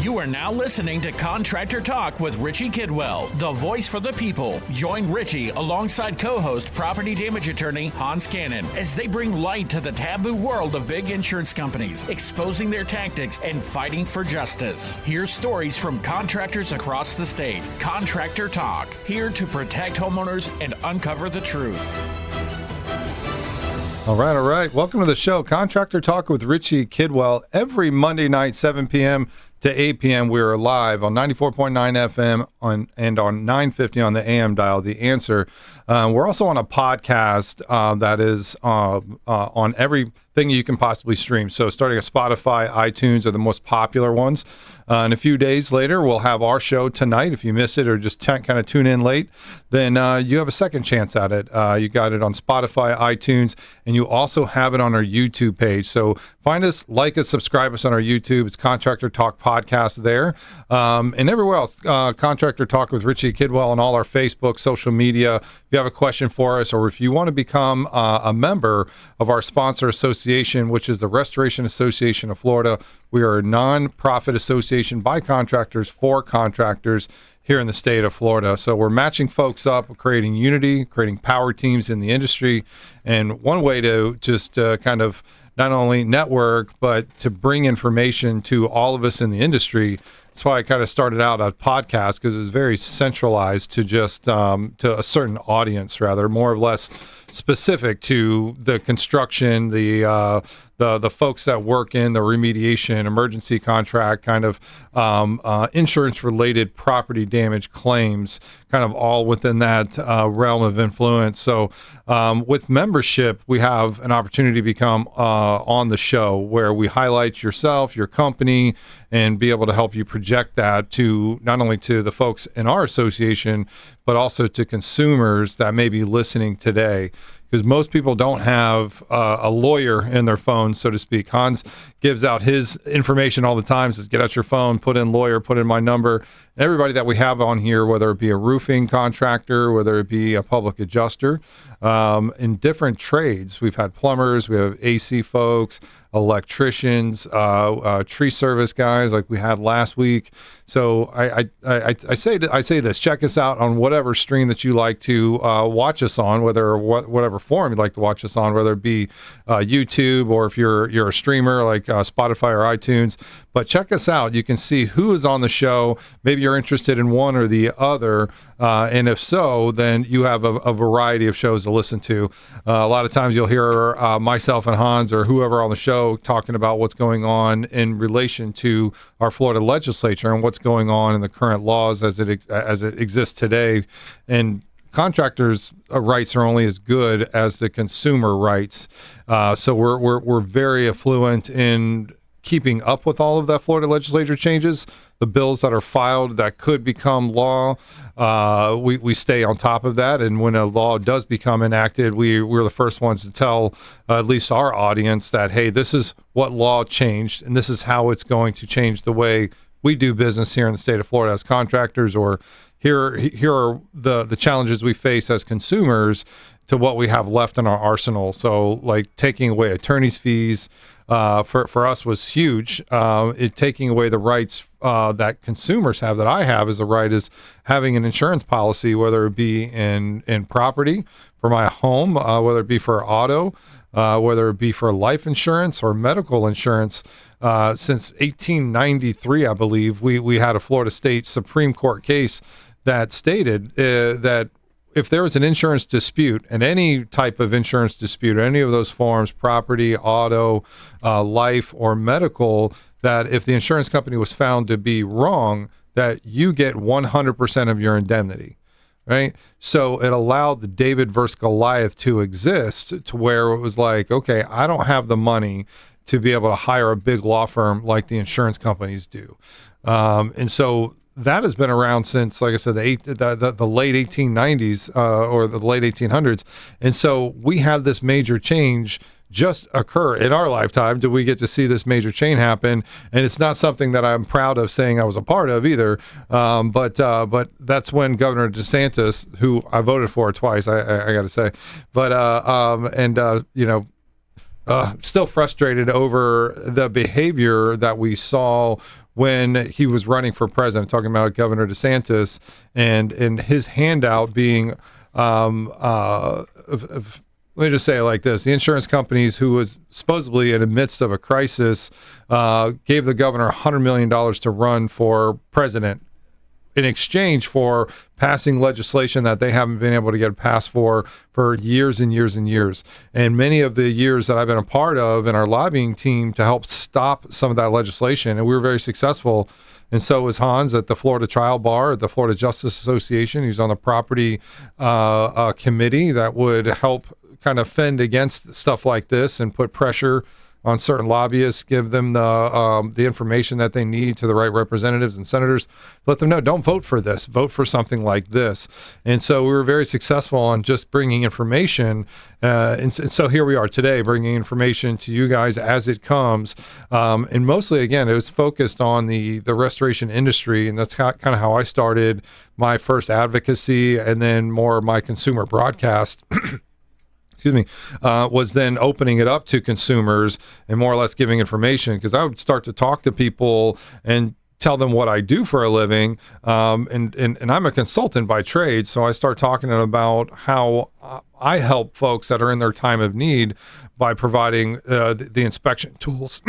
You are now listening to Contractor Talk with Richie Kidwell, the voice for the people. Join Richie alongside co-host property damage attorney Hans Kennon as they bring light to the taboo world of big insurance companies, exposing their tactics and fighting for justice. Hear stories from contractors across the state. Contractor Talk, here to protect homeowners and uncover the truth. All right. Welcome to the show, Contractor Talk with Richie Kidwell. Every Monday night, 7 p.m. to 8 p.m. we are live on 94.9 FM and on 950 on the AM dial, The Answer. We're also on a podcast that is on everything you can possibly stream. So starting at Spotify, iTunes are the most popular ones. And a few days later, we'll have our show tonight. If you missed it or just kind of tune in late, then you have a second chance at it. You got it on Spotify, iTunes, and you also have it on our YouTube page. So find us, like us, subscribe us on our YouTube. It's Contractor Talk Podcast there. And everywhere else, Contractor Talk with Richie Kidwell on all our Facebook, social media. If you have a question for us, or if you want to become a member of our sponsor association, which is the Restoration Association of Florida, we are a non-profit association by contractors for contractors here in the state of Florida. So we're matching folks up, creating unity, creating power teams in the industry. And one way to just kind of not only network, but to bring information to all of us in the industry. That's why I kind of started out a podcast, because it was very centralized to just to a certain audience, rather, more or less specific to the construction, the folks that work in the remediation, emergency contract, kind of insurance-related property damage claims, kind of all within that realm of influence. So with membership, we have an opportunity to become on the show, where we highlight yourself, your company, and be able to help you project that to not only to the folks in our association, but also to consumers that may be listening today. Because most people don't have a lawyer in their phone, so to speak. Hans gives out his information all the time, says, get out your phone, put in lawyer, put in my number. And everybody that we have on here, whether it be a roofing contractor, whether it be a public adjuster, in different trades. We've had plumbers, we have AC folks, electricians, tree service guys like we had last week. So I say this: check us out on whatever stream that you like to watch us on, whatever forum you'd like to watch us on, whether it be YouTube, or if you're a streamer like Spotify or iTunes. But check us out. You can see who is on the show. Maybe you're interested in one or the other. And if so, then you have a variety of shows to listen to. A lot of times you'll hear myself and Hans or whoever on the show talking about what's going on in relation to our Florida legislature and what's going on in the current laws as it exists today. And contractors' rights are only as good as the consumer rights. So we're very affluent in keeping up with all of that Florida legislature changes, the bills that are filed that could become law. We stay on top of that, and when a law does become enacted, we're the first ones to tell at least our audience that, hey, this is what law changed, and this is how it's going to change the way we do business here in the state of Florida as contractors, or here are the challenges we face as consumers to what we have left in our arsenal. So like taking away attorney's fees, for us was huge. Taking away the rights that consumers have, that I have as a right, is having an insurance policy, whether it be in property for my home, whether it be for auto, whether it be for life insurance or medical insurance. Since 1893, I believe, we had a Florida State Supreme Court case that stated that if there was an insurance dispute, and any type of insurance dispute, any of those forms, property, auto, life, or medical, that if the insurance company was found to be wrong, that you get 100% of your indemnity, right? So it allowed the David versus Goliath to exist, to where it was like, okay, I don't have the money to be able to hire a big law firm like the insurance companies do. And so that has been around since, like I said, the late 1890s or the late 1800s. And so we had this major change just occur in our lifetime. Do we get to see this major change happen? And it's not something that I'm proud of saying I was a part of either. But that's when Governor DeSantis, who I voted for twice, I got to say, still frustrated over the behavior that we saw when he was running for president, talking about Governor DeSantis and his handout being, let me just say it like this. The insurance companies, who was supposedly in the midst of a crisis, gave the governor $100 million to run for president in exchange for passing legislation that they haven't been able to get passed for years and years and years. And many of the years that I've been a part of in our lobbying team to help stop some of that legislation, and we were very successful. And so was Hans at the Florida Trial Bar, at the Florida Justice Association. He was on the property committee that would help kind of fend against stuff like this and put pressure on certain lobbyists, give them the information that they need to the right representatives and senators, let them know, don't vote for this, vote for something like this. And so we were very successful on just bringing information. And so here we are today, bringing information to you guys as it comes. And mostly, again, it was focused on the restoration industry. And that's kind of how I started my first advocacy, and then more my consumer broadcast was then opening it up to consumers and more or less giving information, because I would start to talk to people and tell them what I do for a living. And I'm a consultant by trade. So I start talking to them about how I help folks that are in their time of need by providing the inspection tools,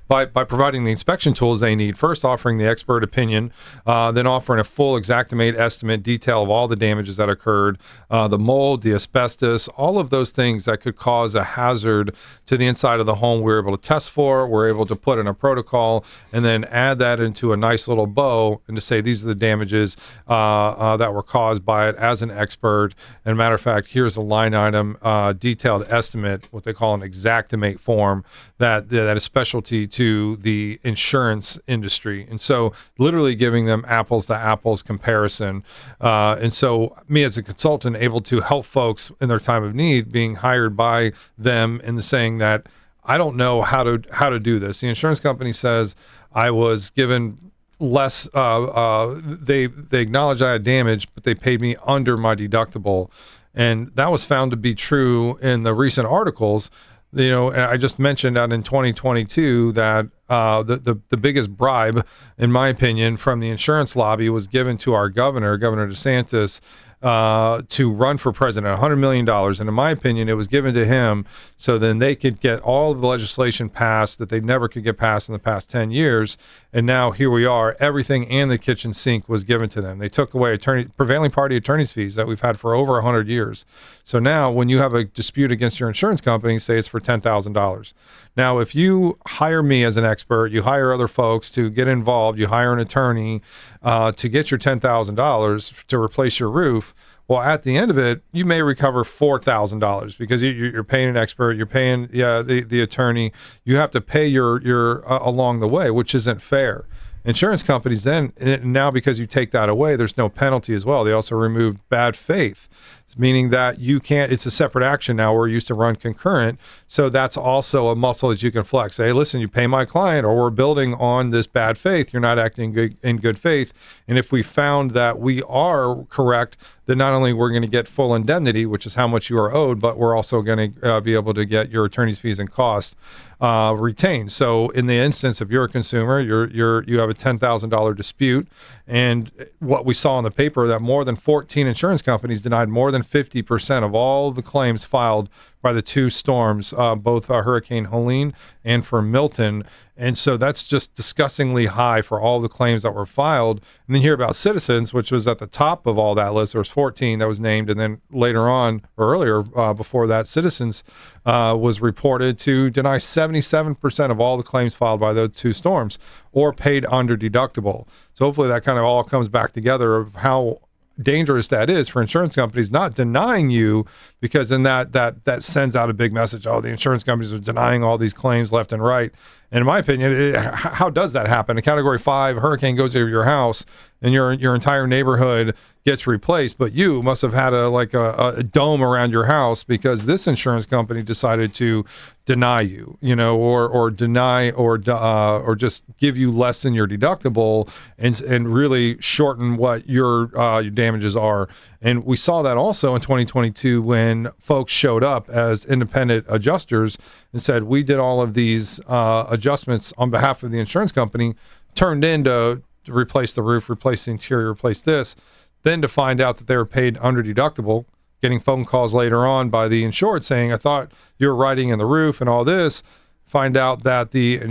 by providing the inspection tools they need, first offering the expert opinion, then offering a full Xactimate estimate detail of all the damages that occurred, the mold, the asbestos, all of those things that could cause a hazard to the inside of the home. We're able to test for, we're able to put in a protocol, and then add that into a nice little bow and to say these are the damages that were caused by it as an expert. And matter of fact, here's a line item detailed estimate, what they call an Xactimate form, that is specialty to the insurance industry. And so literally giving them apples to apples comparison. And so me as a consultant able to help folks in their time of need, being hired by them and saying that I don't know how to do this. The insurance company says I was given less, they acknowledged I had damage, but they paid me under my deductible. And that was found to be true in the recent articles. You know, I just mentioned out in 2022 that the biggest bribe, in my opinion, from the insurance lobby was given to our Governor DeSantis, to run for president, $100 million. And in my opinion, it was given to him so then they could get all of the legislation passed that they never could get passed in the past 10 years. And now here we are, everything and the kitchen sink was given to them. They took away prevailing party attorney's fees that we've had for over 100 years. So now when you have a dispute against your insurance company, say it's for $10,000. Now, if you hire me as an expert, you hire other folks to get involved, you hire an attorney to get your $10,000 to replace your roof, well, at the end of it, you may recover $4,000 because you're paying an expert, you're paying the attorney, you have to pay your along the way, which isn't fair. Insurance companies then, now because you take that away, there's no penalty as well. They also removed bad faith, meaning that you can't, it's a separate action now. We're used to run concurrent. So that's also a muscle that you can flex. Hey, listen, you pay my client, or we're building on this bad faith. You're not acting in good faith. And if we found that we are correct, then not only we're going to get full indemnity, which is how much you are owed, but we're also going to be able to get your attorney's fees and costs retained. So in the instance of you're a consumer, you have a $10,000 dispute, and what we saw in the paper that more than 14 insurance companies denied more than 50% of all the claims filed by the two storms, both Hurricane Helene and for Milton. And so that's just disgustingly high for all the claims that were filed. And then hear about Citizens, which was at the top of all that list. There was 14 that was named. And then later on, or earlier, before that, Citizens was reported to deny 77% of all the claims filed by those two storms or paid under deductible. So hopefully that kind of all comes back together of how dangerous that is for insurance companies not denying you, because then that sends out a big message. Oh, the insurance companies are denying all these claims left and right. And in my opinion, how does that happen? A Category 5 hurricane goes over your house and your entire neighborhood gets replaced, but you must have had a dome around your house because this insurance company decided to deny you, or deny or just give you less than your deductible and really shorten what your damages are. And we saw that also in 2022 when folks showed up as independent adjusters and said, we did all of these adjustments on behalf of the insurance company, turned in to replace the roof, replace the interior, replace this, then to find out that they were paid under deductible, getting phone calls later on by the insured saying, I thought you were writing in the roof and all this, find out that the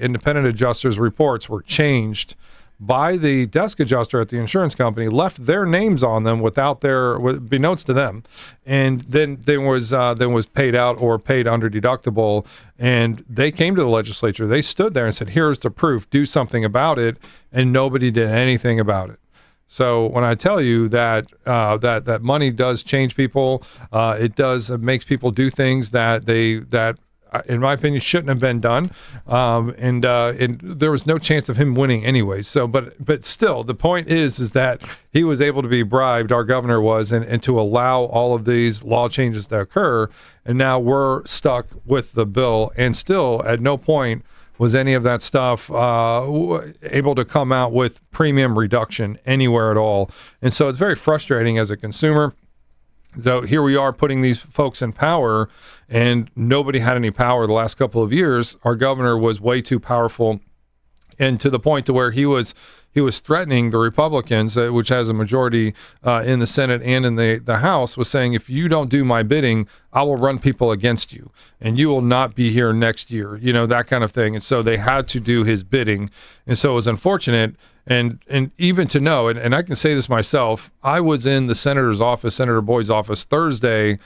independent adjusters' reports were changed by the desk adjuster at the insurance company, left their names on them without be notes to them, and then was paid out or paid under deductible. And they came to the legislature, they stood there and said, here's the proof, do something about it, and nobody did anything about it. So when I tell you that that money does change people, it makes people do things that in my opinion shouldn't have been done, and there was no chance of him winning anyway. So, but still, the point is that he was able to be bribed. Our governor was, and to allow all of these law changes to occur, and now we're stuck with the bill, and still at no point was any of that stuff able to come out with premium reduction anywhere at all. And so it's very frustrating as a consumer. So here we are putting these folks in power, and nobody had any power the last couple of years. Our governor was way too powerful, and to the point to where he was threatening the Republicans, which has a majority in the Senate and in the House, was saying, if you don't do my bidding, I will run people against you, and you will not be here next year, that kind of thing. And so they had to do his bidding. And so it was unfortunate. And even to know, and I can say this myself, I was in the senator's office, Senator Boyd's office, Thursday,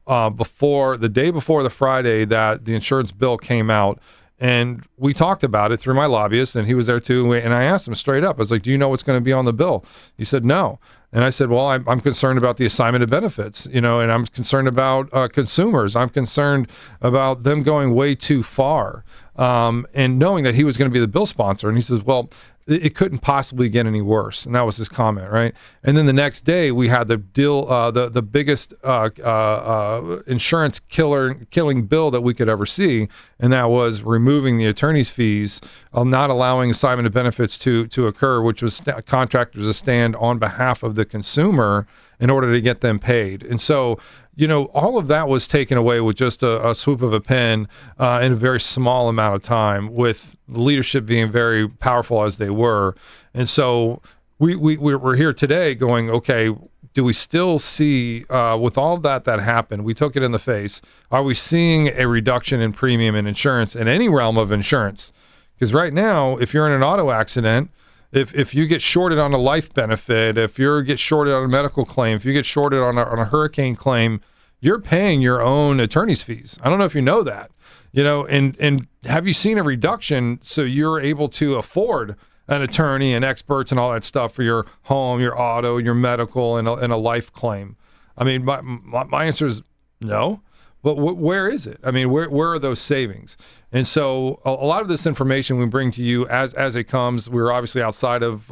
the day before the Friday that the insurance bill came out. And we talked about it through my lobbyist, and he was there too. And I asked him straight up, I was like, do you know what's going to be on the bill? He said, no. And I said, well, I'm concerned about the assignment of benefits, and I'm concerned about consumers. I'm concerned about them going way too far, and knowing that he was going to be the bill sponsor. And he says, well, it couldn't possibly get any worse. And that was his comment, right? And then the next day we had the deal, the biggest insurance killing bill that we could ever see. And that was removing the attorney's fees, not allowing assignment of benefits to occur, which was contractors to stand on behalf of the consumer in order to get them paid. And so, all of that was taken away with just a swoop of a pen in a very small amount of time, with the leadership being very powerful as they were. And so we're here today going, okay, do we still see, with all of that happened, we took it in the face, are we seeing a reduction in premium in insurance in any realm of insurance? Because right now, if you're in an auto accident, if you get shorted on a life benefit, if you get shorted on a medical claim, if you get shorted on a hurricane claim, you're paying your own attorney's fees. I don't know if you know that, and have you seen a reduction so you're able to afford an attorney and experts and all that stuff for your home, your auto, your medical, and a life claim? I mean, my answer is no. But where is it? I mean, where are those savings? And so a lot of this information we bring to you as it comes. We're obviously outside of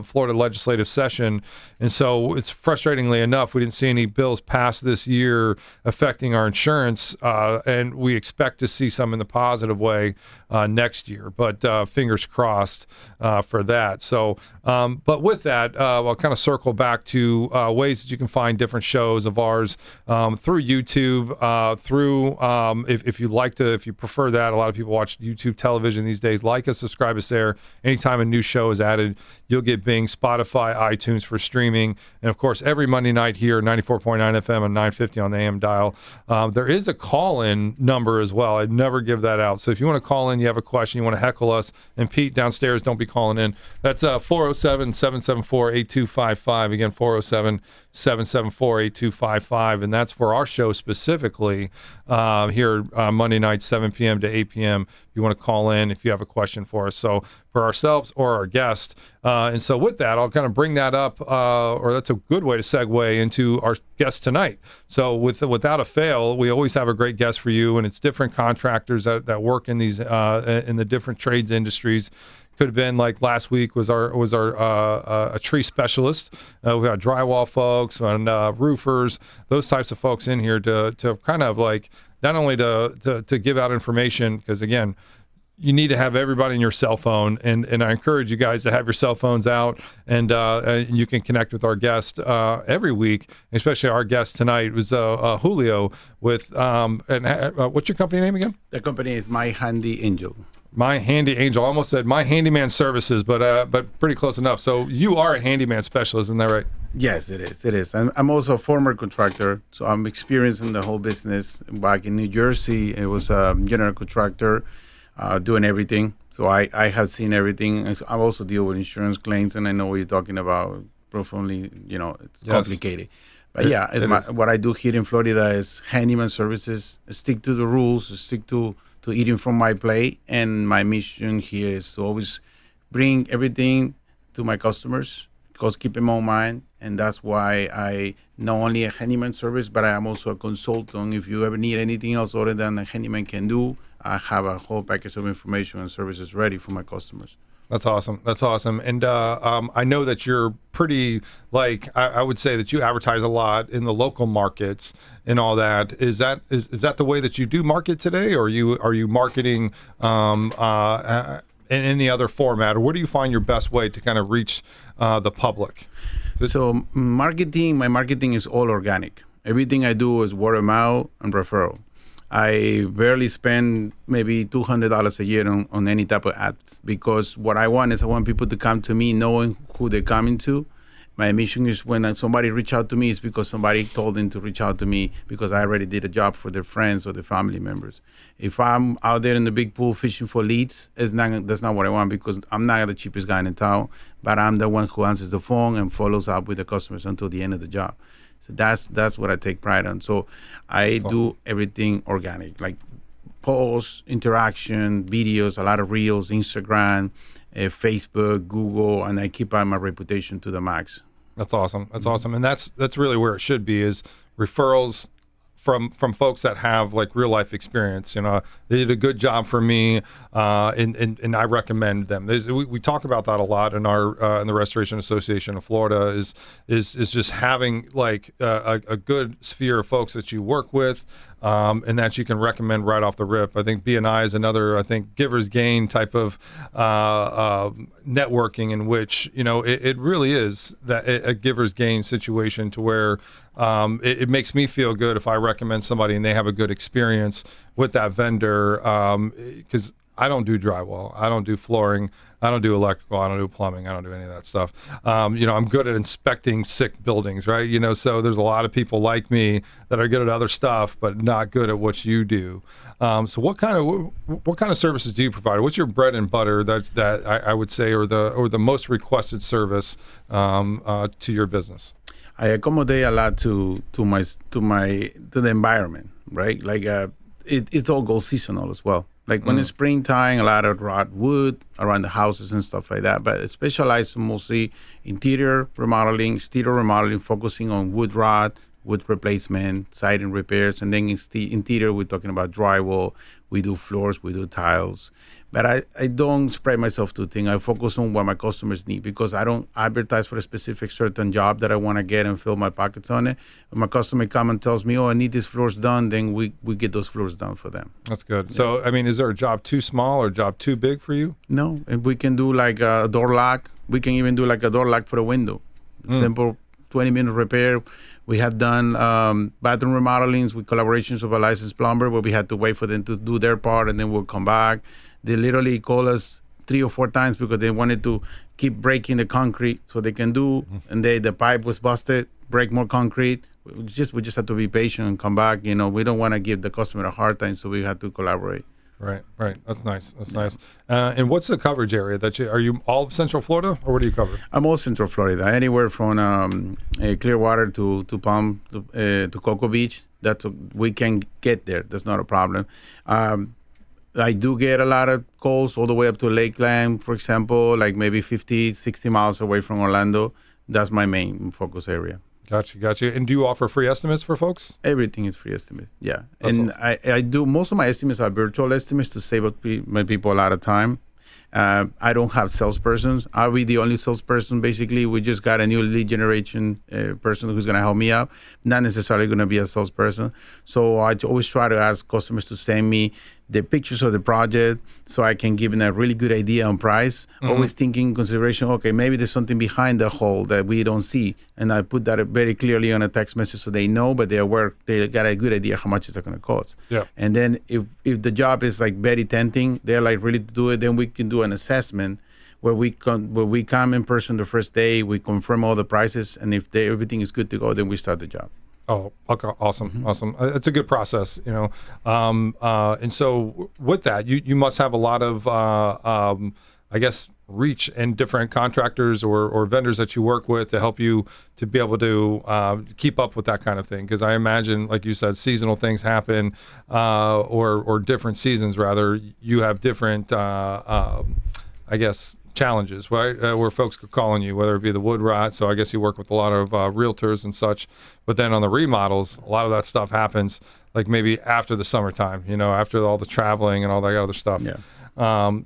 Florida legislative session. And so it's frustratingly enough, we didn't see any bills passed this year affecting our insurance. And we expect to see some in the positive way next year. But fingers crossed for that. So, but with that, I'll kind of circle back to ways that you can find different shows of ours through YouTube, if you'd like to, if you prefer that. A lot of people watch YouTube television these days. Like us, subscribe us there. Anytime a new show is added, you'll get Bing, Spotify, iTunes for streaming. And of course, every Monday night here, 94.9 FM and 950 on the AM dial. There is a call-in number as well. I'd never give that out. So if you want to call in, you have a question, you want to heckle us, and Pete downstairs, don't be calling in. That's 407-774-8255. Again, 407-774-8255. And that's for our show specifically here Monday night, 7 p.m. to 8 p.m. If you want to call in, if you have a question for us. So for ourselves or our guest. And so with that, I'll kind of bring that up, or that's a good way to segue into our guest tonight. So without a fail, we always have a great guest for you, and it's different contractors that work in these in the different trades industries. Could have been like last week was our a tree specialist. We got drywall folks and roofers, those types of folks in here to kind of like not only to give out information, because again, you need to have everybody in your cell phone, and I encourage you guys to have your cell phones out, and you can connect with our guest every week, especially our guest tonight was Julio with what's your company name again? The company is My Handy Angel. My Handy Angel. I almost said My Handyman Services, but pretty close enough. So you are a handyman specialist, isn't that right? Yes, it is. It is. I'm also a former contractor, so I'm experienced in the whole business. Back in New Jersey, it was a general contractor. Doing everything. So I have seen everything. I also deal with insurance claims, and I know what you're talking about. Profoundly, it's complicated. But what I do here in Florida is handyman services. Stick to the rules, stick to eating from my plate. And my mission here is to always bring everything to my customers, because keep them on mind. And that's why I not only a handyman service, but I am also a consultant. If you ever need anything else other than a handyman can do, I have a whole package of information and services ready for my customers. That's awesome. That's awesome. And I know that you're pretty, like, I would say that you advertise a lot in the local markets and all that. Is that the way that you do market today, or are you marketing in any other format, or what do you find your best way to kind of reach the public? So my marketing is all organic. Everything I do is word of mouth and referral. I barely spend maybe $200 a year on any type of ads, because what I want people to come to me knowing who they're coming to. My mission is when somebody reach out to me, it's because somebody told them to reach out to me, because I already did a job for their friends or their family members. If I'm out there in the big pool fishing for leads, that's not what I want, because I'm not the cheapest guy in town, but I'm the one who answers the phone and follows up with the customers until the end of the job. So that's what I take pride on. So I do everything organic, like posts, interaction, videos, a lot of reels, Instagram, Facebook, Google, and I keep my reputation to the max. That's awesome. That's awesome. And that's really where it should be, is referrals from folks that have like real life experience. They did a good job for me, and I recommend them. We talk about that a lot in our in the Restoration Association of Florida, is just having like a good sphere of folks that you work with, and that you can recommend right off the rip. I think BNI is another, giver's gain type of networking, in which it really is a giver's gain situation, to where it makes me feel good if I recommend somebody and they have a good experience with that vendor, because I don't do drywall, I don't do flooring, I don't do electrical, I don't do plumbing, I don't do any of that stuff. I'm good at inspecting sick buildings, right? So there's a lot of people like me that are good at other stuff, but not good at what you do. So what kind of services do you provide? What's your bread and butter that I would say, or the most requested service to your business? I accommodate a lot to the environment, right? Like it all goes seasonal as well. Like when it's springtime, a lot of wrought wood around the houses and stuff like that. But I specialize mostly interior remodeling, exterior remodeling, focusing on wood rot, wood replacement, siding repairs, and then interior, we're talking about drywall. We do floors, we do tiles. But I don't spread myself too thin. I focus on what my customers need, because I don't advertise for a specific certain job that I want to get and fill my pockets on it. When my customer comes and tells me, I need these floors done, then we get those floors done for them. That's good. Yeah. So, is there a job too small or a job too big for you? No. If we can do like a door lock, we can even do like a door lock for a window. Simple 20-minute repair. We have done bathroom remodelings with collaborations of a licensed plumber, where we had to wait for them to do their part and then we'll come back. They literally call us 3 or 4 times because they wanted to keep breaking the concrete so they can do, and the pipe was busted, break more concrete. We just have to be patient and come back. We don't want to give the customer a hard time, so we have to collaborate. Right. That's nice. Nice. And what's the coverage area are you all of Central Florida, or what do you cover? I'm all Central Florida, anywhere from Clearwater to Palm to Cocoa Beach. We can get there. That's not a problem. I do get a lot of calls all the way up to Lakeland, for example, like maybe 50, 60 miles away from Orlando. That's my main focus area. Gotcha. And do you offer free estimates for folks? Everything is free estimate, yeah. That's and I do, most of my estimates are virtual estimates to save my people a lot of time. I don't have salespersons. I'll be the only salesperson. Basically, we just got a new lead generation person who's going to help me out. Not necessarily going to be a salesperson. So I always try to ask customers to send me the pictures of the project so I can give them a really good idea on price. Always thinking consideration, okay, maybe there's something behind the hole that we don't see. And I put that very clearly on a text message so they know, but they're aware, they got a good idea how much it's going to cost. Yeah. And then if the job is like very tempting, they're like ready to do it, then we can do an assessment where we come in person the first day, we confirm all the prices, and if everything is good to go, then we start the job. Oh, okay. Awesome. It's a good process, and so with that, you must have a lot of, I guess, reach and different contractors or vendors that you work with to help you to be able to keep up with that kind of thing. Because I imagine, like you said, seasonal things happen, or different seasons rather. You have different, I guess, challenges, right? Where folks are calling you, whether it be the wood rot. So I guess you work with a lot of realtors and such. But then on the remodels, a lot of that stuff happens like maybe after the summertime, after all the traveling and all that other stuff. Yeah.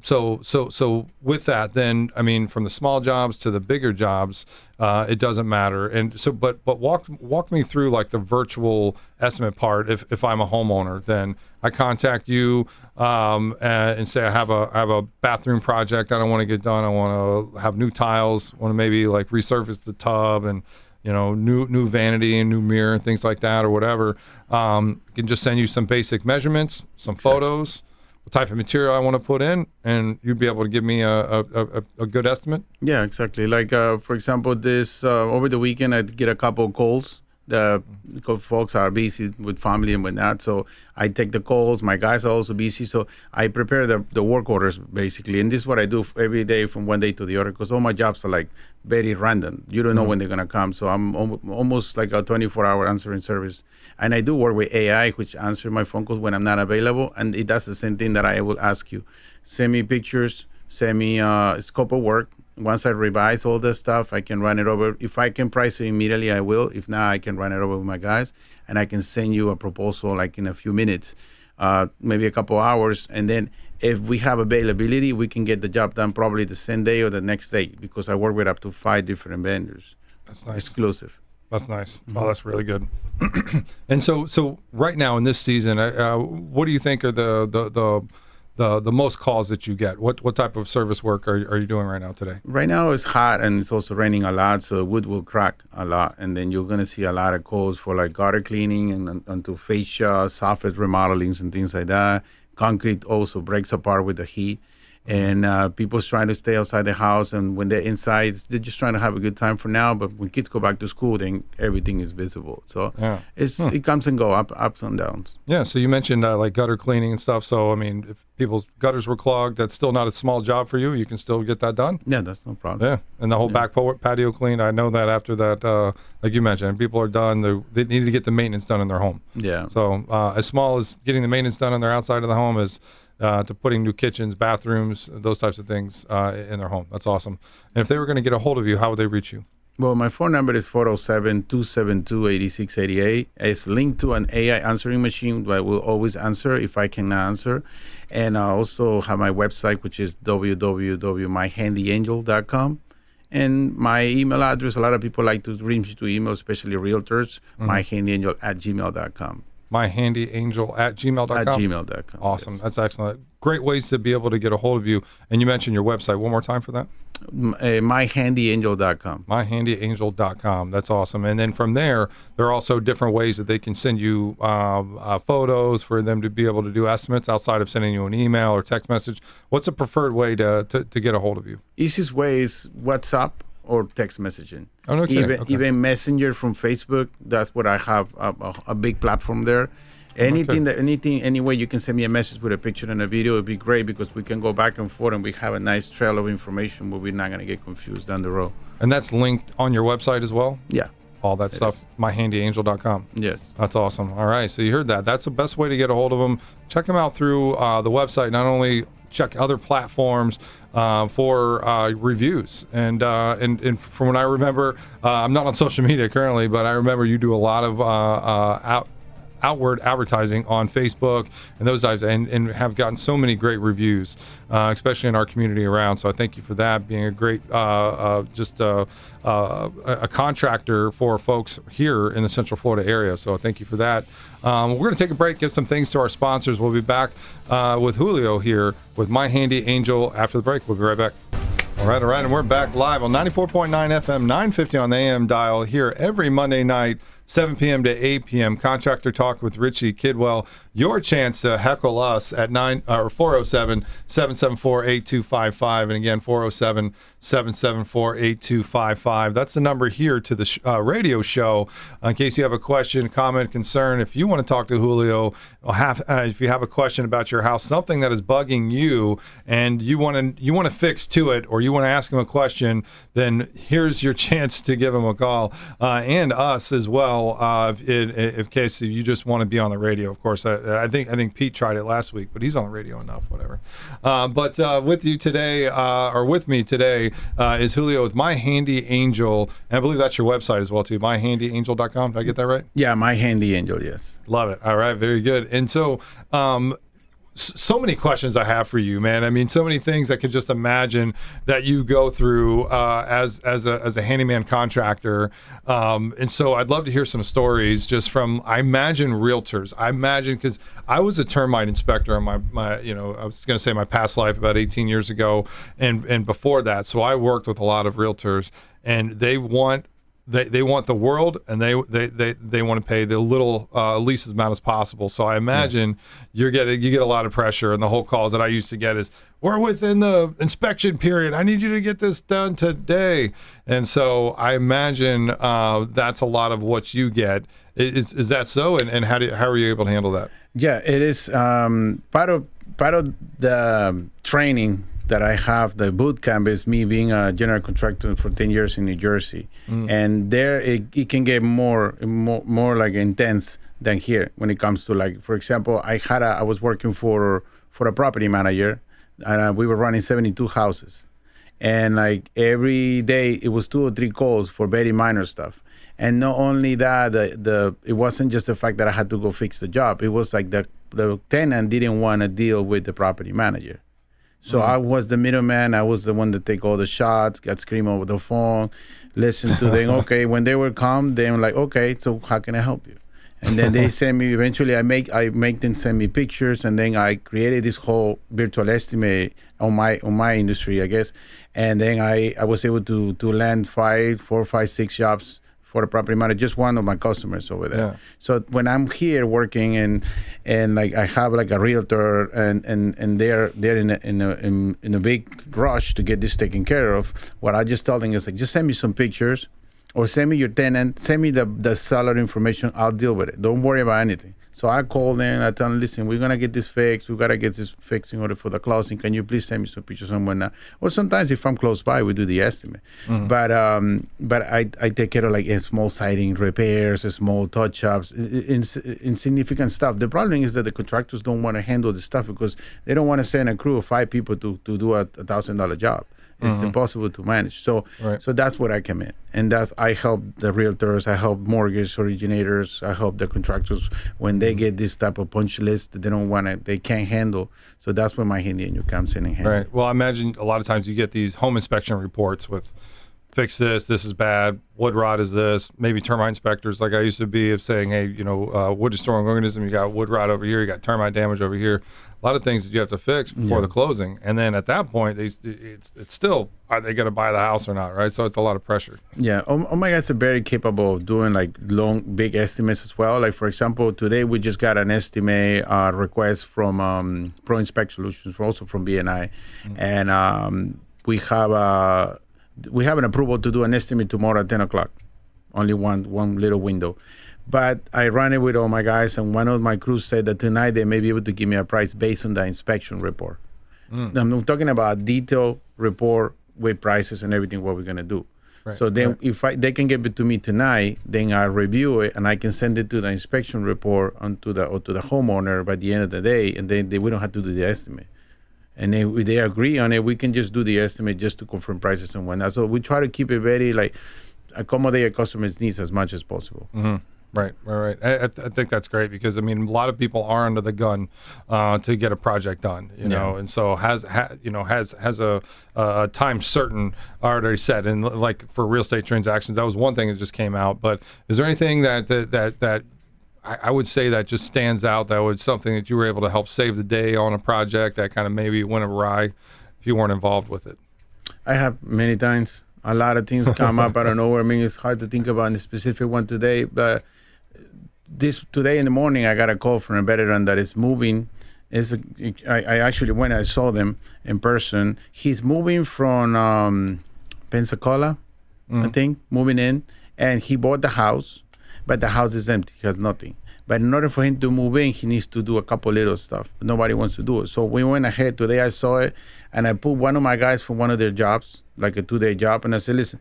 So with that, then, I mean, from the small jobs to the bigger jobs, it doesn't matter. And so, but walk me through like the virtual estimate part. If I'm a homeowner, then I contact you, and say, I have a bathroom project I don't want to get done. I want to have new tiles, want to maybe like resurface the tub and, new vanity and new mirror and things like that or whatever. I can just send you some basic measurements, some photos, what type of material I want to put in, and you'd be able to give me a good estimate? Yeah, exactly. Like, for example, this over the weekend, I get a couple of calls. The folks are busy with family and whatnot, so I take the calls. My guys are also busy, so I prepare the work orders, basically. And this is what I do every day from one day to the other, because all my jobs are like very random. You don't know when they're going to come, so I'm almost like a 24-hour answering service. And I do work with AI, which answers my phone calls when I'm not available, and it does the same thing that I will ask you. Send me pictures, send me scope of work. Once I revise all the stuff, I can run it over. If I can price it immediately, I will. If not, I can run it over with my guys, and I can send you a proposal like in a few minutes, maybe a couple hours. And then if we have availability, we can get the job done probably the same day or the next day, because I work with up to 5 different vendors. That's nice. Exclusive. That's nice. Oh, that's really good. And so right now in this season, what do you think are the most calls that you get? What type of service work are you doing right now today? Right now it's hot and it's also raining a lot, so wood will crack a lot, and then you're gonna see a lot of calls for like gutter cleaning and to fascia, soffit remodelings and things like that. Concrete also breaks apart with the heat, and people's trying to stay outside the house, and when they're inside, they're just trying to have a good time for now. But when kids go back to school, then everything is visible. So it comes and go, ups and downs. Yeah. So you mentioned like gutter cleaning and stuff. So I mean, if people's gutters were clogged, that's still not a small job for you. You can still get that done. Yeah, that's no problem. Yeah, and the whole back patio clean. I know that after that, like you mentioned, people are done. They need to get the maintenance done in their home. Yeah. So as small as getting the maintenance done on their outside of the home is. To putting new kitchens, bathrooms, those types of things in their home. That's awesome. And if they were going to get a hold of you, how would they reach you? Well, my phone number is 407-272-8688. It's linked to an AI answering machine that will always answer if I cannot answer. And I also have my website, which is www.myhandyangel.com. And my email address, a lot of people like to reach me to email, especially realtors, myhandyangel@gmail.com. myhandyangel@gmail.com. At gmail.com. Awesome. Yes. That's excellent. Great ways to be able to get a hold of you. And you mentioned your website. One more time for that. myhandyangel.com. myhandyangel.com. That's awesome. And then from there are also different ways that they can send you photos for them to be able to do estimates outside of sending you an email or text message. What's a preferred way to get a hold of you? Easiest way is WhatsApp or text messaging. Oh, no kidding. Even Messenger from Facebook. That's what I have a big platform there. Any way you can send me a message with a picture and a video, it'd be great, because we can go back and forth and we have a nice trail of information where we're not going to get confused down the road. And that's linked on your website as well? Yeah. All that stuff, myhandyangel.com. Yes. That's awesome. All right. So you heard that. That's the best way to get a hold of them. Check them out through the website. Not only check other platforms for reviews. And from what I remember, I'm not on social media currently, but I remember you do a lot of outward advertising on Facebook and those types, and have gotten so many great reviews, especially in our community around. So I thank you for that, being a great a contractor for folks here in the Central Florida area. So thank you for that. We're going to take a break, give some things to our sponsors. We'll be back with Julio here with My Handy Angel after the break. We'll be right back. All right, and we're back live on 94.9 FM, 950 on the AM dial here every Monday night, 7 p.m. to 8 p.m. Contractor Talk with Richie Kidwell. Your chance to heckle us at 407-774-8255. And again, 407-774-8255. That's the number here to the radio show. In case you have a question, comment, concern, if you want to talk to Julio, if you have a question about your house, something that is bugging you, and you want to fix to it, or you want to ask him a question, then here's your chance to give him a call, and us as well. In case you just want to be on the radio, of course. I think Pete tried it last week, but he's on the radio enough, whatever. But with you today, or with me today, is Julio with My Handy Angel, and I believe that's your website as well too, myhandyangel.com. Did I get that right? Yeah, My Handy Angel, yes. Love it. All right, very good. And so, so many questions I have for you, man. I mean, so many things I could just imagine that you go through as a handyman contractor. And so I'd love to hear some stories just from, I imagine, realtors. I imagine, because I was a termite inspector on my I was going to say my past life about 18 years ago and before that. So I worked with a lot of realtors, and they want the world, and they want to pay the little least amount as possible. So I imagine you get a lot of pressure, and the whole calls that I used to get is, we're within the inspection period, I need you to get this done today. And so I imagine that's a lot of what you get. Is that so? And how are you able to handle that? Yeah, it is part of the training that I have. The boot camp is me being a general contractor for 10 years in New Jersey. And there it can get more like intense than here when it comes to, like, for example, I was working for a property manager, and we were running 72 houses. And like every day it was 2 or 3 calls for very minor stuff. And not only that, it wasn't just the fact that I had to go fix the job. It was like the tenant didn't want to deal with the property manager. So I was the middleman. I was the one that take all the shots, got scream over the phone, listen to them. Okay, when they were calm, they were like, okay, so how can I help you? And then they send me, eventually I make them send me pictures, and then I created this whole virtual estimate on my industry, I guess. And then I was able to land 4, 5, 6 jobs for a property manager, just one of my customers over there. Yeah. So when I'm here working and like I have like a realtor and they're in a big rush to get this taken care of, what I just tell them is like, just send me some pictures, or send me your tenant, send me the seller information, I'll deal with it. Don't worry about anything. So I call them, I tell them, listen, we're gonna get this fixed. We gotta get this fixed in order for the closing. Can you please send me some pictures and whatnot? Or sometimes if I'm close by, we do the estimate. But I take care of like small siding repairs, small touch-ups, insignificant stuff. The problem is that the contractors don't want to handle the stuff because they don't want to send a crew of 5 people to do a $1,000 job. It's impossible to manage. So so that's what I come in. And I help the realtors, I help mortgage originators, I help the contractors when they get this type of punch list that they can't handle. So that's where My Handy Angel comes in and handles. Right. Well, I imagine a lot of times you get these home inspection reports with, fix this is bad, wood rot is this, maybe termite inspectors like I used to be, of saying, hey, wood destroying organism, you got wood rot over here, you got termite damage over here. A lot of things that you have to fix before the closing. And then at that point, it's still, are they going to buy the house or not, right? So it's a lot of pressure. Yeah. Oh my guys are very capable of doing like long, big estimates as well. Like, for example, today we just got an estimate request from Pro Inspect Solutions, also from BNI. And we have an approval to do an estimate tomorrow at 10 o'clock. Only one little window. But I ran it with all my guys, and one of my crews said that tonight they may be able to give me a price based on the inspection report. I'm talking about a detailed report with prices and everything, what we're going to do. Right, so then if they can give it to me tonight, then I review it, and I can send it to the inspection report to the homeowner by the end of the day, and then we don't have to do the estimate. And then if they agree on it, we can just do the estimate just to confirm prices and whatnot. So we try to keep it very, like, accommodate our customers' needs as much as possible. Right. I think that's great because I mean a lot of people are under the gun to get a project done, you know, and so has a time certain already set, and like for real estate transactions, that was one thing that just came out. But is there anything that I would say that just stands out that was something that you were able to help save the day on a project that kind of maybe went awry if you weren't involved with it? I have many times. A lot of things come up out of nowhere. I mean, it's hard to think about a specific one today, but today in the morning, I got a call from a veteran that is moving. I actually, when I saw them in person, he's moving from Pensacola, I think, moving in, and he bought the house, but the house is empty. He has nothing. But in order for him to move in, he needs to do a couple little stuff. Nobody wants to do it. So we went ahead. Today I saw it, and I put one of my guys from one of their jobs, like a 2-day job, and I said, listen,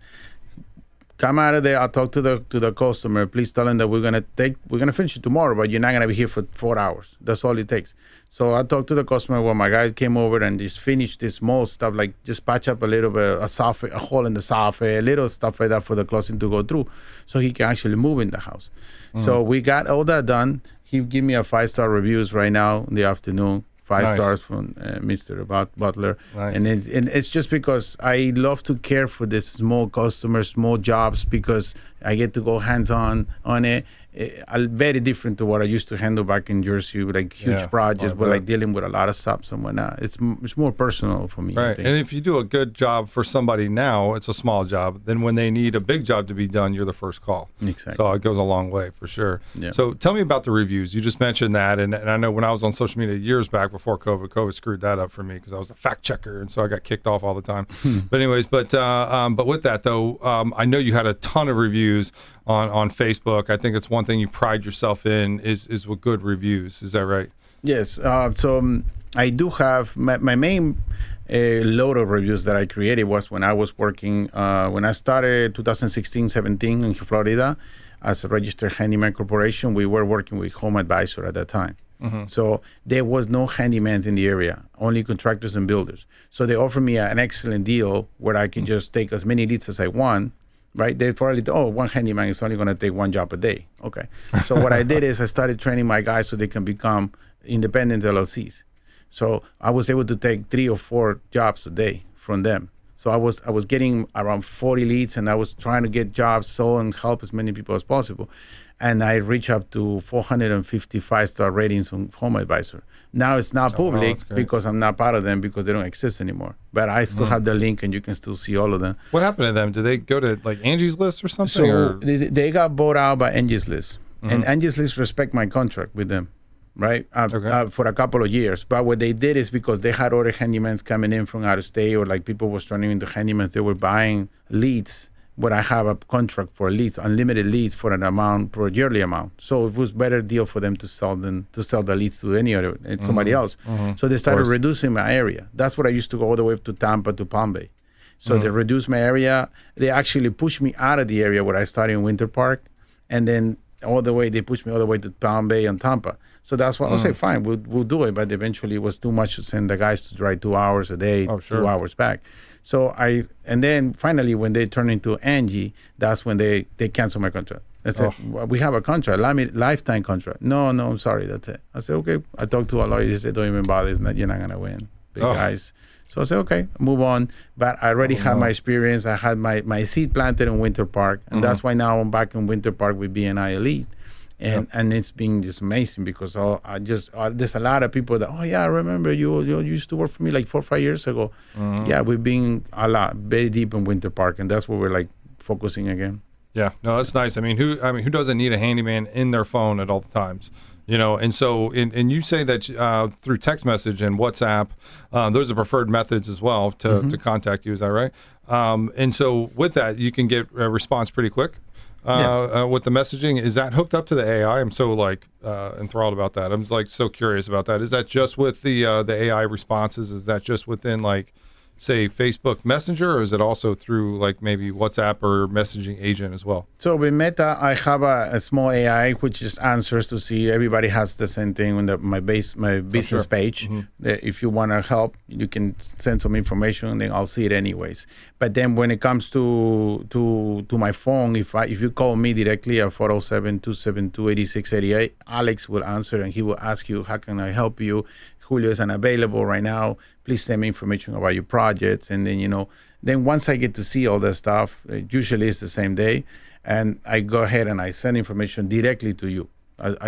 come out of there. I'll talk to the customer. Please tell him that we're gonna finish it tomorrow, but you're not gonna be here for 4 hours. That's all it takes. So I talked to the customer. Well, my guy came over and just finished this small stuff, like just patch up a little bit, a hole in the soffit, little stuff like that for the closing to go through, so he can actually move in the house. So we got all that done. He gave me a 5-star reviews right now in the afternoon. 5 stars from Mr. Butler. Nice. And it's just because I love to care for this small customers, small jobs, because I get to go hands-on on it. Very different to what I used to handle back in Jersey with like huge projects, but like dealing with a lot of subs and whatnot. It's more personal for me. Right. I think. And if you do a good job for somebody now, it's a small job. Then when they need a big job to be done, you're the first call. Exactly. So it goes a long way for sure. Yeah. So tell me about the reviews. You just mentioned that. And I know when I was on social media years back before COVID screwed that up for me because I was a fact checker. And so I got kicked off all the time. But anyways, but with that though, I know you had a ton of reviews on Facebook. I think it's one thing you pride yourself in is with good reviews. Is that right? Yes. So I do have my main load of reviews that I created was when I was working, when I started 2016-17 in Florida as a registered handyman corporation. We were working with Home Advisor at that time. So there was no handymans in the area, only contractors and builders. So they offered me an excellent deal where I could just take as many leads as I want. Right? They probably one handyman is only going to take one job a day. Okay. So what I did is I started training my guys so they can become independent LLCs. So I was able to take 3 or 4 jobs a day from them. So I was getting around 40 leads, and I was trying to get jobs sold and help as many people as possible. And I reached up to 455-star ratings on Home Advisor. Now it's not public because I'm not part of them because they don't exist anymore. But I still have the link, and you can still see all of them. What happened to them? Did they go to like Angie's List or something? So they got bought out by Angie's List. And Angie's List respect my contract with them, right? For a couple of years. But what they did is because they had other handymans coming in from out of state, or like people was turning into handymans, they were buying leads. But I have a contract for leads, unlimited leads for an amount, for a yearly amount. So it was better deal for them to sell the leads to any other somebody else. So they started reducing my area. That's what I used to go all the way to Tampa to Palm Bay. So they reduced my area. They actually pushed me out of the area where I started in Winter Park, and then they pushed me all the way to Palm Bay and Tampa. So that's why I say, fine, we'll do it. But eventually it was too much to send the guys to drive 2 hours a day, 2 hours back. So and then finally when they turned into Angie, that's when they canceled my contract. I said, we have a contract, lifetime contract. No, I'm sorry, that's it. I said, okay. I talked to a lawyer. He said, don't even bother. You're not going to win. Big guys. So I said, okay, move on. But I already had my experience. I had my seed planted in Winter Park. And that's why now I'm back in Winter Park with BNI Elite. And it's been just amazing because there's a lot of people that, I remember you used to work for me like 4 or 5 years ago. Yeah, we've been very deep in Winter Park, and that's where we're like focusing again. Yeah, no, that's nice. I mean, who doesn't need a handyman in their phone at all times? You know, and so, and you say that through text message and WhatsApp, those are preferred methods as well to contact you. Is that right? And so with that, you can get a response pretty quick. With the messaging. Is that hooked up to the AI? I'm so enthralled about that. I'm so curious about that. Is that just with the AI responses? Is that just within say, Facebook Messenger, or is it also through like maybe WhatsApp or messaging agent as well? So with Meta, I have a small AI which just answers to see everybody has the same thing on my business page. That if you want to help, you can send some information, and then I'll see it anyways. But then when it comes to my phone, if you call me directly at 407-272-8688, Alex will answer and he will ask you, how can I help you? Julio is unavailable right now. Please send me information about your projects. And then, then once I get to see all that stuff, usually it's the same day, and I go ahead and I send information directly to you.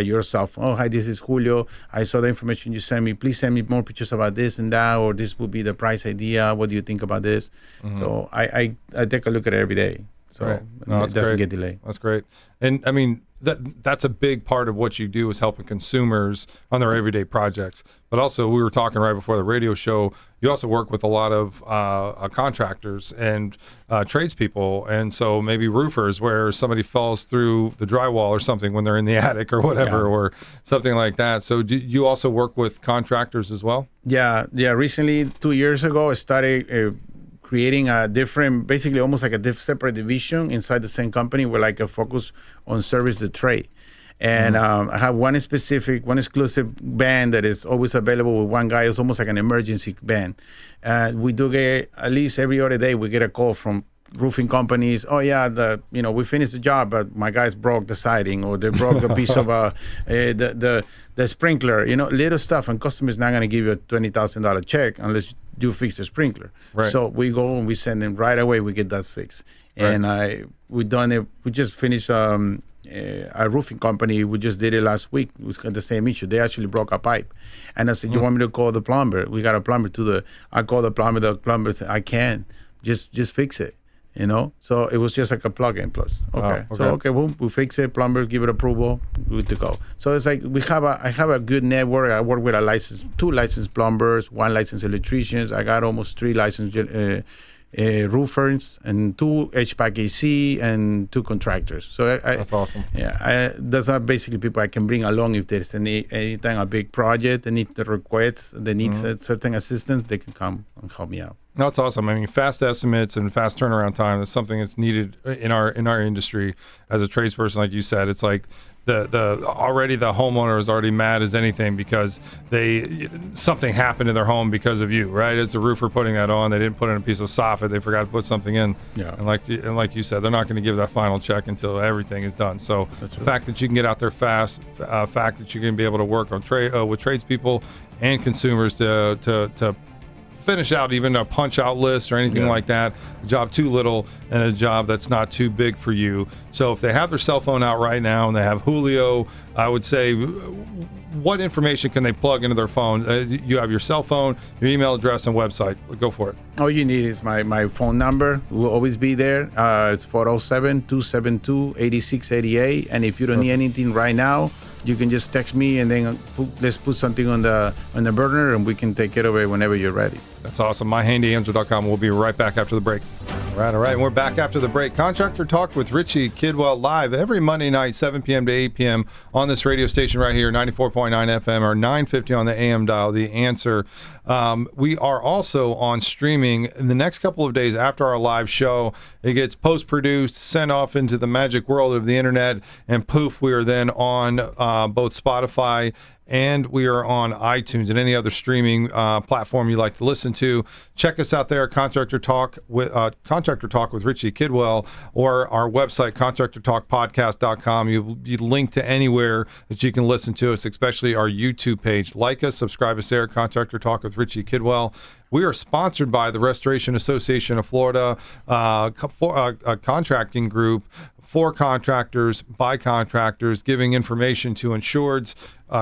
Your cell phone. Oh, hi, this is Julio. I saw the information you sent me. Please send me more pictures about this and that, or this would be the price idea. What do you think about this? So I take a look at it every day. So Right. No, it doesn't get delayed. That's great. And I mean, that's a big part of what you do is helping consumers on their everyday projects. But also, we were talking right before the radio show, you also work with a lot of contractors and tradespeople, and so maybe roofers, where somebody falls through the drywall or something when they're in the attic or whatever, or something like that. So do you also work with contractors as well? Yeah. Recently, 2 years ago, I started creating a different, basically almost like a separate division inside the same company where I can focus on service the trade. And I have one exclusive band that is always available with one guy. It's almost like an emergency band. We do get, at least every other day, we get a call from roofing companies. Oh yeah, we finished the job, but my guys broke the siding, or they broke a piece of the sprinkler. Little stuff, and customer's not going to give you a $20,000 check unless you fix the sprinkler. Right. So we go and we send them right away. We get that fixed. And we done it. We just finished a roofing company. We just did it last week. It was the same issue. They actually broke a pipe, and I said, "You want me to call the plumber? We got a plumber I called the plumber. The plumber said, "I can't. Just fix it." So it was just like a plug-in plus. Okay. So boom, we fix it. Plumber give it approval. Good to go. So it's like I have a good network. I work with two licensed plumbers, one licensed electricians. I got almost 3 licensed roofers, and 2 HVAC AC, and 2 contractors. So that's awesome. Yeah, those are basically people I can bring along if there's anytime a big project, they need the requests, they need certain assistance, they can come and help me out. No, it's awesome. I mean, fast estimates and fast turnaround time is something that's needed in our industry. As a tradesperson, like you said, it's like the homeowner is already mad as anything because something happened in their home because of you, right? As the roofer putting that on, they didn't put in a piece of soffit, they forgot to put something in. Yeah. And like you said, they're not going to give that final check until everything is done. So the fact that you can get out there fast, fact that you can be able to work on with tradespeople and consumers to finish out even a punch out list or anything like that, a job too little and a job that's not too big for you. So if they have their cell phone out right now and they have Julio, I would say, what information can they plug into their phone? You have your cell phone, your email address, and website. Go for it. All you need is my phone number. It will always be there. It's 407-272-8688. And if you don't need anything right now, you can just text me, and then let's put something on the burner, and we can take care of it whenever you're ready. That's awesome. MyHandyAnswer.com. We'll be right back after the break. All right. And we're back after the break. Contractor Talk with Richie Kidwell live every Monday night, 7 p.m. to 8 p.m. on this radio station right here, 94.9 FM or 950 on the AM dial, The Answer. We are also on streaming in the next couple of days after our live show. It gets post-produced, sent off into the magic world of the internet, and poof, we are then on both Spotify and we are on iTunes and any other streaming platform you like to listen to. Check us out there, Contractor Talk with Richie Kidwell, or our website, contractortalkpodcast.com. You'll be linked to anywhere that you can listen to us, especially our YouTube page. Like us, subscribe us there, Contractor Talk with Richie Kidwell. We are sponsored by the Restoration Association of Florida, a contracting group for contractors, by contractors, giving information to insureds,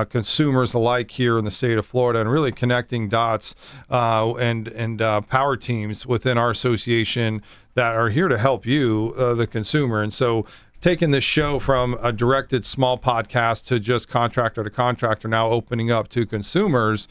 consumers alike here in the state of Florida, and really connecting dots and power teams within our association that are here to help you, the consumer. And so taking this show from a directed small podcast to just contractor to contractor, now opening up to consumers,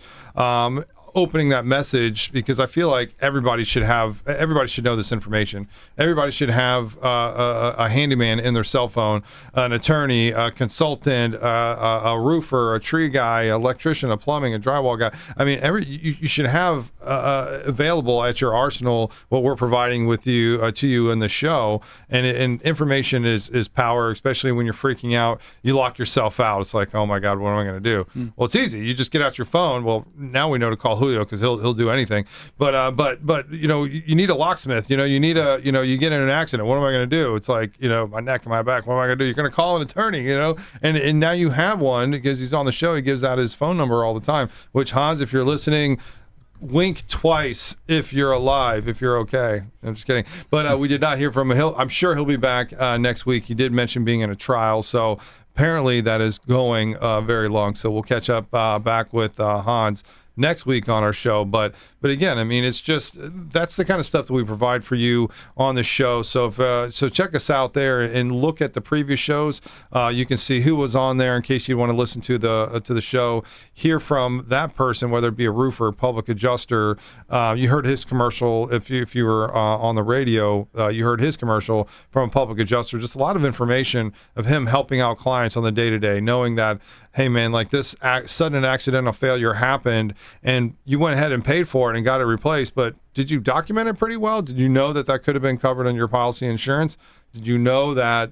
opening that message, because I feel like everybody should know this information. Everybody should have a handyman in their cell phone, an attorney, a consultant, a roofer, a tree guy, an electrician, a plumbing, a drywall guy. I mean, you should have available at your arsenal what we're providing with you to you in the show. And information is power, especially when you're freaking out. You lock yourself out. It's like, oh my God, what am I going to do? Well, it's easy. You just get out your phone. Well, now we know to call Julio because he'll do anything. But you know, you need a locksmith. You know, you get in an accident. What am I going to do? It's like, you know, my neck and my back. What am I going to do? You're going to call an attorney. You know, and now you have one because he's on the show. He gives out his phone number all the time. Which, Hans, if you're listening, wink twice if you're alive, if you're okay. I'm just kidding. But we did not hear from him. I'm sure he'll be back next week. He did mention being in a trial, so apparently that is going very long. So we'll catch up back with Hans next week on our show. But again, I mean, it's just, that's the kind of stuff that we provide for you on the show. So so check us out there and look at the previous shows. You can see who was on there in case you want to listen to the show, hear from that person, whether it be a roofer, public adjuster. You heard his commercial. If you were on the radio, you heard his commercial from a public adjuster. Just a lot of information of him helping out clients on the day-to-day, knowing that, hey man, like this sudden accidental failure happened and you went ahead and paid for it and got it replaced, but did you document it pretty well? Did you know that could have been covered on your policy insurance? Did you know that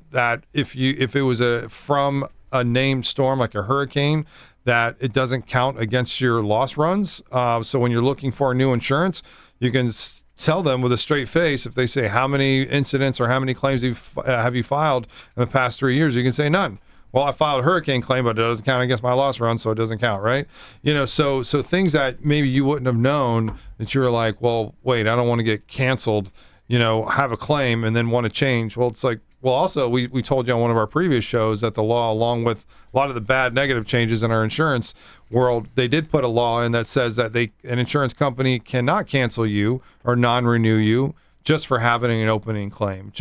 if it was from a named storm like a hurricane, that it doesn't count against your loss runs? So when you're looking for a new insurance, you can tell them with a straight face. If they say, how many incidents or how many claims have you filed in the past 3 years? You can say none. Well, I filed a hurricane claim, but it doesn't count against my loss run, so it doesn't count, right? You know, so things that maybe you wouldn't have known, that you were like, well, wait, I don't want to get canceled, you know, have a claim and then want to change. Well, it's like, well, also, we told you on one of our previous shows that the law, along with a lot of the bad negative changes in our insurance world, they did put a law in that says that an insurance company cannot cancel you or non-renew you just for having an opening claim.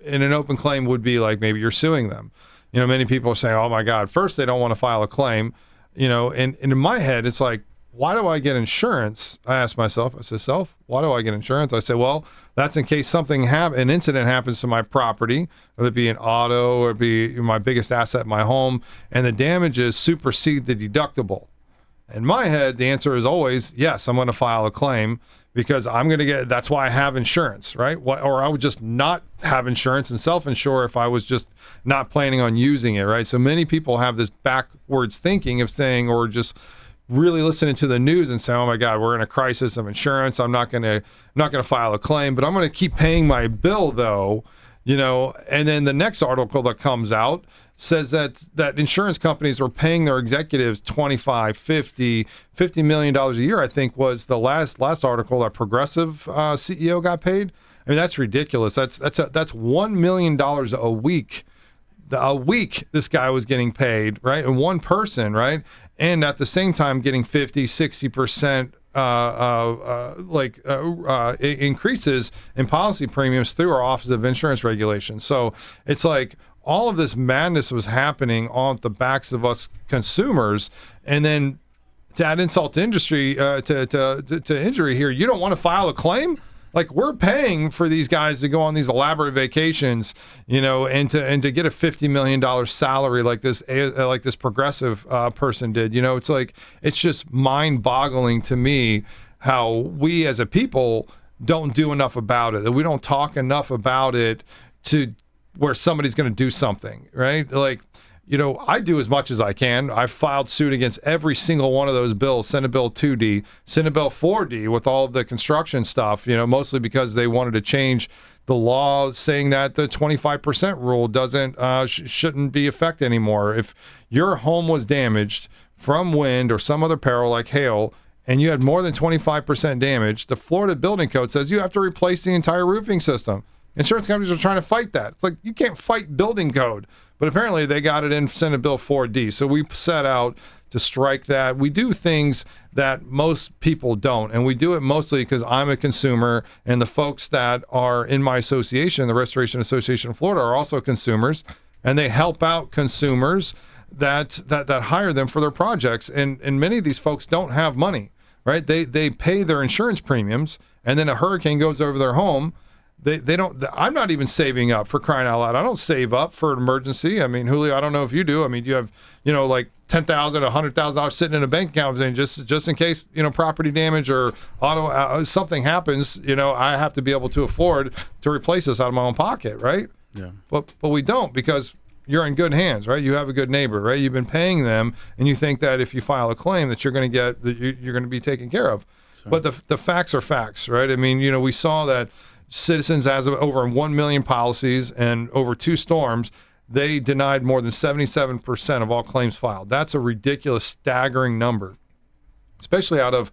And an open claim would be like maybe you're suing them. You know, many people are saying, oh my God, first they don't want to file a claim, you know, and in my head, it's like, why do I get insurance? I ask myself, why do I get insurance? I say, well, that's in case an incident happens to my property, whether it be an auto or it be my biggest asset, my home, and the damages supersede the deductible. In my head, the answer is always, yes, I'm going to file a claim because that's why I have insurance, right? Or I would just not have insurance and self-insure if I was just not planning on using it, right? So many people have this backwards thinking of saying, or just really listening to the news and saying, oh my God, we're in a crisis of insurance. I'm not going to file a claim, but I'm going to keep paying my bill though, you know. And then the next article that comes out says that insurance companies are paying their executives $25, $50 million a year, I think was the last article that Progressive CEO got paid. I mean, that's ridiculous. That's $1 million a week. A week this guy was getting paid, right? And one person, right? And at the same time getting 50, 60% increases in policy premiums through our Office of Insurance Regulation. So it's like, all of this madness was happening on the backs of us consumers, and then to add insult to injury here, you don't want to file a claim? Like, we're paying for these guys to go on these elaborate vacations, you know, and to get a $50 million salary like this Progressive person did. You know, it's like, it's just mind-boggling to me how we as a people don't do enough about it, that we don't talk enough about it to where somebody's going to do something, right? Like, you know, I do as much as I can. I've filed suit against every single one of those bills, Senate Bill 2D, Senate Bill 4D, with all of the construction stuff, you know, mostly because they wanted to change the law saying that the 25% rule shouldn't be effect anymore. If your home was damaged from wind or some other peril like hail, and you had more than 25% damage, the Florida Building Code says you have to replace the entire roofing system. Insurance companies are trying to fight that. It's like, you can't fight building code. But apparently they got it in Senate Bill 4D. So we set out to strike that. We do things that most people don't. And we do it mostly because I'm a consumer, and the folks that are in my association, the Restoration Association of Florida, are also consumers. And they help out consumers that hire them for their projects. And many of these folks don't have money. right? They pay their insurance premiums, and then a hurricane goes over their home. They don't. I'm not even saving up, for crying out loud. I don't save up for an emergency. I mean, Julio, I don't know if you do. I mean, you have, like $10,000, $100,000 sitting in a bank account, and just in case, property damage or auto something happens. I have to be able to afford to replace this out of my own pocket, right? Yeah. But we don't, because you're in good hands, right? You have a good neighbor, right? You've been paying them, and you think that if you file a claim that you're going to be taken care of. But the facts are facts, right? I mean, we saw that Citizens has over 1 million policies, and over 2 storms, they denied more than 77% of all claims filed. That's a ridiculous, staggering number, especially out of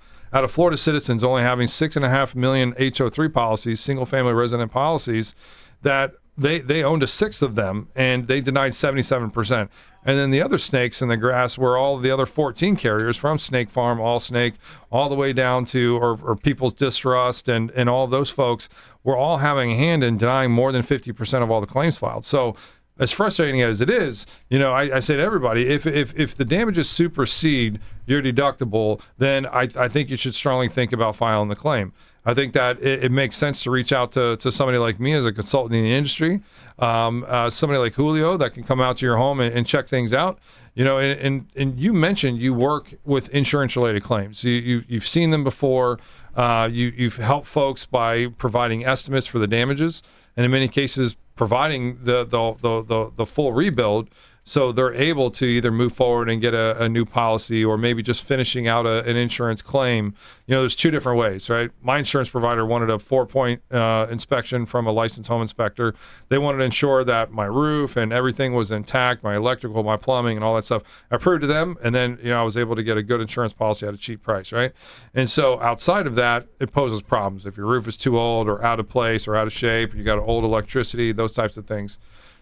Florida Citizens only having 6.5 million HO3 policies, single-family resident policies, that they owned a sixth of them, and they denied 77%. And then the other snakes in the grass were all the other 14 carriers, from Snake Farm, All Snake, all the way down to or People's Distrust, and all those folks were all having a hand in denying more than 50% of all the claims filed. So as frustrating as it is, I say to everybody, if the damages supersede your deductible, then I think you should strongly think about filing the claim. I think that it makes sense to reach out to somebody like me as a consultant in the industry, somebody like Julio that can come out to your home and check things out. And you mentioned you work with insurance-related claims. You've seen them before. You've helped folks by providing estimates for the damages, and in many cases providing the full rebuild, so they're able to either move forward and get a new policy, or maybe just finishing out an insurance claim. There's 2 different ways, right? My insurance provider wanted a 4-point inspection from a licensed home inspector. They wanted to ensure that my roof and everything was intact, my electrical, my plumbing, and all that stuff. I proved to them, and then I was able to get a good insurance policy at a cheap price, right? And so outside of that, it poses problems. If your roof is too old or out of place or out of shape, you got old electricity, those types of things.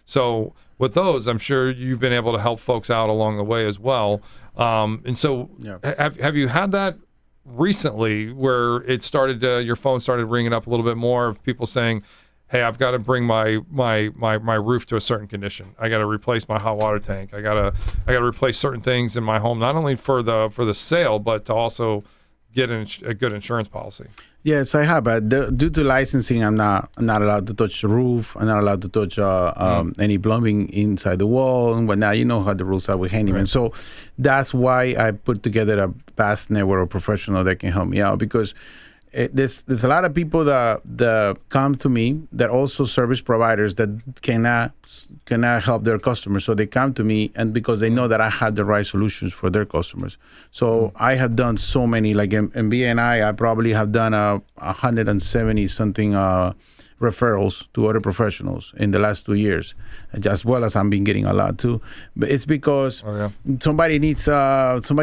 So with those, I'm sure you've been able to help folks out along the way as well. And so have you had that recently where it started, your phone started ringing up a little bit more of people saying, hey, I've got to bring my roof to a certain condition. I got to replace my hot water tank. I got to replace certain things in my home, not only for the sale, but to also get a good insurance policy? Yes, I have. But due to licensing, I'm not allowed to touch the roof. I'm not allowed to touch any plumbing inside the wall and whatnot. You know how the rules are with Handyman. Right. So that's why I put together a vast network of professionals that can help me out, because there's a lot of people that come to me that also service providers that cannot help their customers. So they come to me, and because they know that I have the right solutions for their customers. So I have done so many, like in BNI, I probably have done 170 something referrals to other professionals in the last 2 years, as well as I've been getting a lot too. But it's because somebody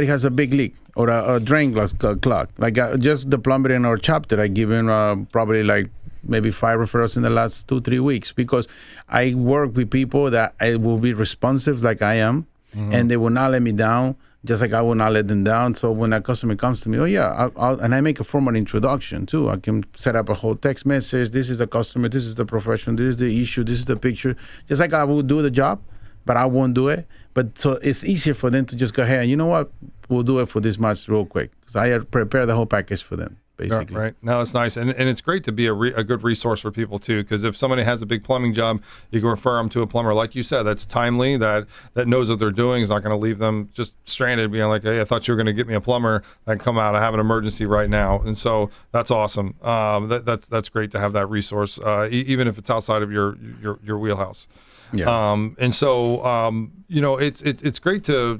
has a big leak or a drain clog. Like just the plumber in our chapter, I given probably like maybe 5 referrals in the last 2-3 weeks, because I work with people that I will be responsive like I am, and they will not let me down, just like I will not let them down. So when a customer comes to me, and I make a formal introduction too. I can set up a whole text message. This is the customer, this is the profession, this is the issue, this is the picture. Just like I will do the job, but I won't do it. But so it's easier for them to just go ahead and, you know what, we'll do it for this much real quick. Because I prepare the whole package for them, basically. Right. No, it's nice. And it's great to be a good resource for people too, because if somebody has a big plumbing job, you can refer them to a plumber, like you said, that's timely, that knows what they're doing, is not going to leave them just stranded being like, hey, I thought you were going to get me a plumber that can come out. I have an emergency right now. And so that's awesome. That's great to have that resource, even if it's outside of your wheelhouse. Yeah. And so, it's great to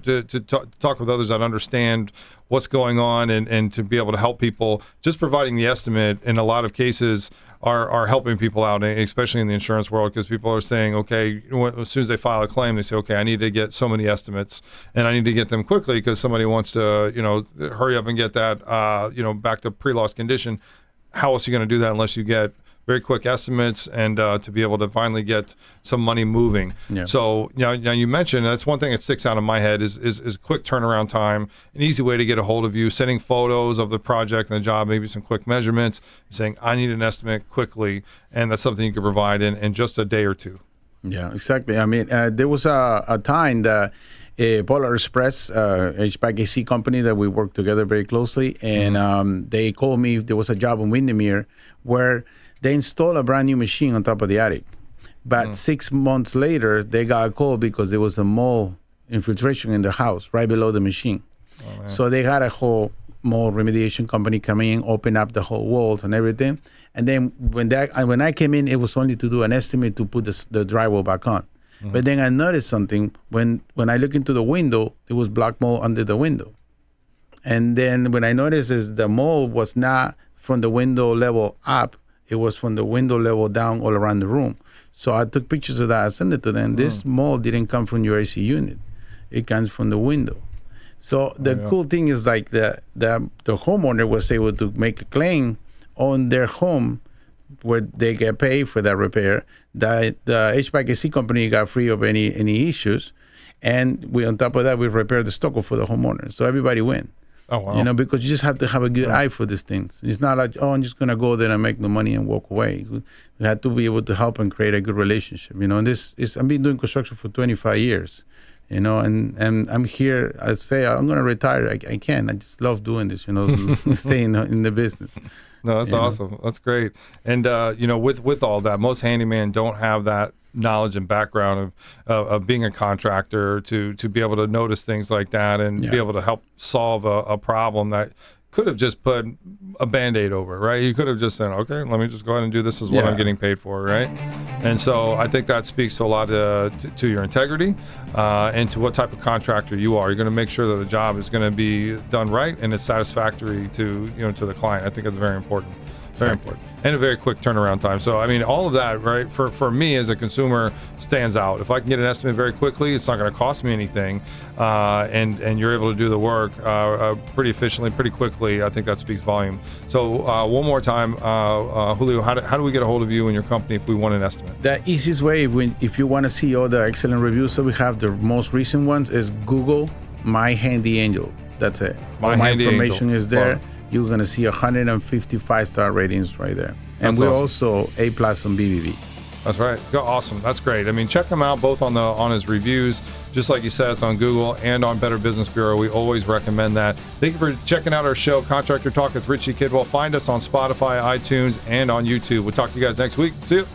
talk with others that understand what's going on and to be able to help people. Just providing the estimate in a lot of cases are helping people out, especially in the insurance world, because people are saying, okay, as soon as they file a claim, they say, okay, I need to get so many estimates, and I need to get them quickly because somebody wants to, hurry up and get that, back to pre-loss condition. How else are you going to do that unless you get very quick estimates and to be able to finally get some money moving? Yeah. So now you mentioned, that's one thing that sticks out in my head is quick turnaround time, an easy way to get a hold of you, sending photos of the project and the job, maybe some quick measurements, saying I need an estimate quickly, and that's something you can provide in just a day or two. Yeah, exactly. I mean, there was a time that Polar Express, HVAC AC company that we work together very closely. And they called me. There was a job in Windermere where they installed a brand new machine on top of the attic. But 6 months later, they got a call because there was a mold infiltration in the house right below the machine. Oh, so they had a whole mold remediation company come in, open up the whole walls and everything. And then when I came in, it was only to do an estimate to put the drywall back on. But then I noticed something. When I look into the window, there was black mold under the window. And then when I noticed is the mold was not from the window level up, it was from the window level down all around the room. So I took pictures of that, I sent it to them. This mold didn't come from your AC unit. It comes from the window. So the cool thing is like the homeowner was able to make a claim on their home where they get paid for that repair. The HVAC AC company got free of any issues. And we, on top of that, we repaired the stucco for the homeowner. So everybody win. Oh, wow. You know, because you just have to have a good eye for these things. It's not like, oh, I'm just going to go there and make the money and walk away. You have to be able to help and create a good relationship. You know, and I've been doing construction for 25 years, you know, and I'm here. I say I'm going to retire. I can. I just love doing this, you know, staying in the business. No, that's awesome. That's great. And, you know, with all that, most handyman don't have that knowledge and background of being a contractor to be able to notice things like that and be able to help solve a problem that could have just put a Band-Aid over, right? You could have just said, okay, let me just go ahead and do this. This is what I'm getting paid for, right? And so I think that speaks to a lot to your integrity and to what type of contractor you are. You're going to make sure that the job is going to be done right and it's satisfactory to the client. I think it's very important. Very important. And a very quick turnaround time. So, I mean, all of that, right, for me as a consumer stands out. If I can get an estimate very quickly, it's not going to cost me anything, and you're able to do the work pretty efficiently, pretty quickly, I think that speaks volume. So, one more time, Julio, how do we get a hold of you and your company if we want an estimate? The easiest way, if you want to see all the excellent reviews that we have, the most recent ones is Google My Handy Angel. That's it. All my information is there. Wow. You're going to see 155-star ratings right there. And we're also A+ on BBB. That's right. Awesome. That's great. I mean, check him out both on his reviews. Just like you said, it's on Google and on Better Business Bureau. We always recommend that. Thank you for checking out our show, Contractor Talk with Richie Kidwell. Find us on Spotify, iTunes, and on YouTube. We'll talk to you guys next week. See you.